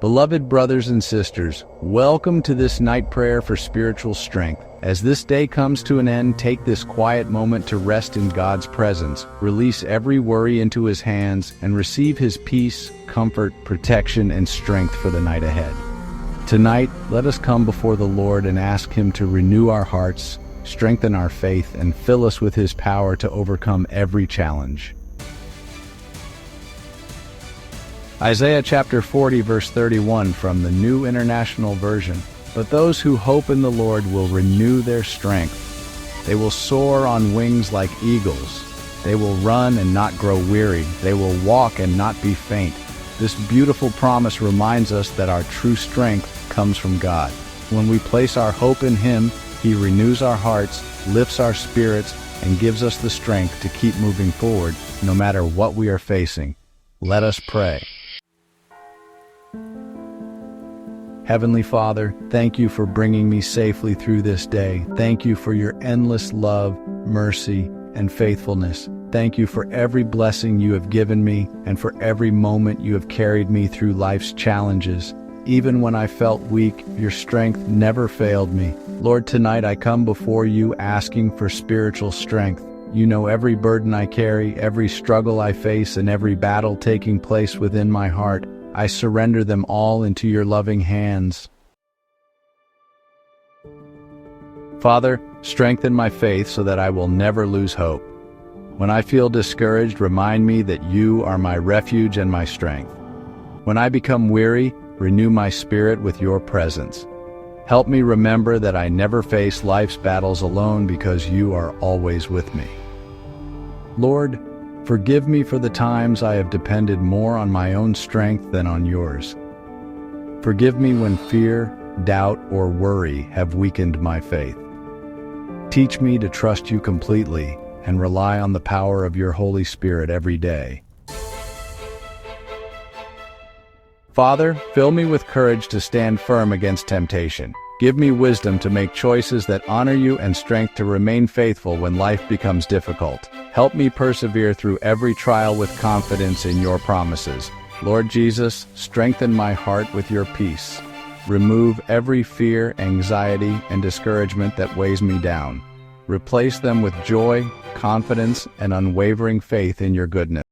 Beloved brothers and sisters, welcome to this night prayer for spiritual strength. As this day comes to an end, take this quiet moment to rest in God's presence, release every worry into His hands, and receive His peace, comfort, protection, and strength for the night ahead. Tonight, let us come before the Lord and ask Him to renew our hearts, strengthen our faith, and fill us with His power to overcome every challenge. Isaiah chapter 40 verse 31 from the New International Version. But those who hope in the Lord will renew their strength. They will soar on wings like eagles. They will run and not grow weary. They will walk and not be faint. This beautiful promise reminds us that our true strength comes from God. When we place our hope in Him, He renews our hearts, lifts our spirits, and gives us the strength to keep moving forward no matter what we are facing. Let us pray. Heavenly Father, thank you for bringing me safely through this day. Thank you for your endless love, mercy, and faithfulness. Thank you for every blessing you have given me and for every moment you have carried me through life's challenges. Even when I felt weak, your strength never failed me. Lord, tonight I come before you asking for spiritual strength. You know every burden I carry, every struggle I face, and every battle taking place within my heart. I surrender them all into your loving hands. Father, strengthen my faith so that I will never lose hope. When I feel discouraged, remind me that you are my refuge and my strength. When I become weary, renew my spirit with your presence. Help me remember that I never face life's battles alone because you are always with me. Lord, forgive me for the times I have depended more on my own strength than on yours. Forgive me when fear, doubt, or worry have weakened my faith. Teach me to trust you completely and rely on the power of your Holy Spirit every day. Father, fill me with courage to stand firm against temptation. Give me wisdom to make choices that honor you and strength to remain faithful when life becomes difficult. Help me persevere through every trial with confidence in your promises. Lord Jesus, strengthen my heart with your peace. Remove every fear, anxiety, and discouragement that weighs me down. Replace them with joy, confidence, and unwavering faith in your goodness.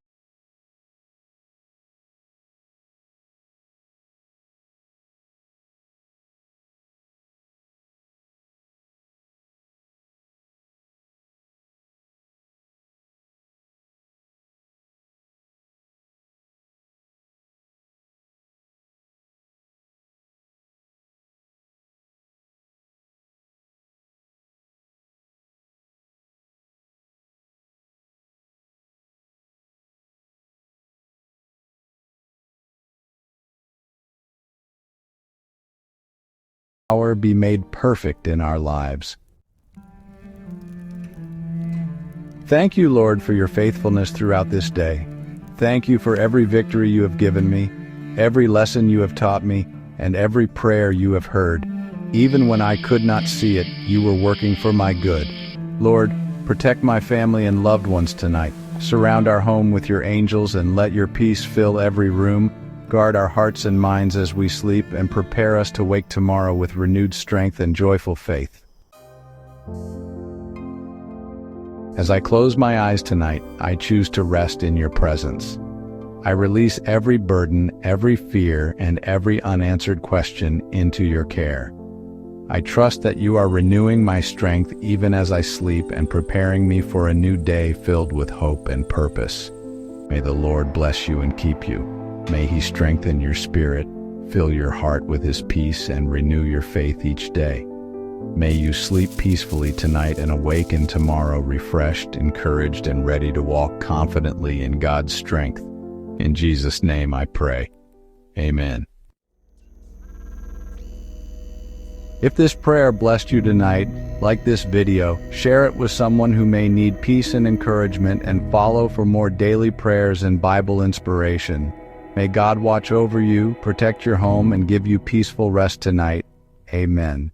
Power be made perfect in our lives. Thank you, Lord, for your faithfulness throughout this day. Thank you for every victory you have given me, every lesson you have taught me, and every prayer you have heard. Even when I could not see it, you were working for my good. Lord, protect my family and loved ones tonight. Surround our home with your angels and let your peace fill every room. Guard our hearts and minds as we sleep and prepare us to wake tomorrow with renewed strength and joyful faith. As I close my eyes tonight, I choose to rest in your presence. I release every burden, every fear, and every unanswered question into your care. I trust that you are renewing my strength even as I sleep and preparing me for a new day filled with hope and purpose. May the Lord bless you and keep you. May He strengthen your spirit, fill your heart with His peace, and renew your faith each day. May you sleep peacefully tonight and awaken tomorrow refreshed, encouraged, and ready to walk confidently in God's strength. In Jesus' name I pray. Amen. If this prayer blessed you tonight, like this video, share it with someone who may need peace and encouragement, and follow for more daily prayers and Bible inspiration. May God watch over you, protect your home, and give you peaceful rest tonight. Amen.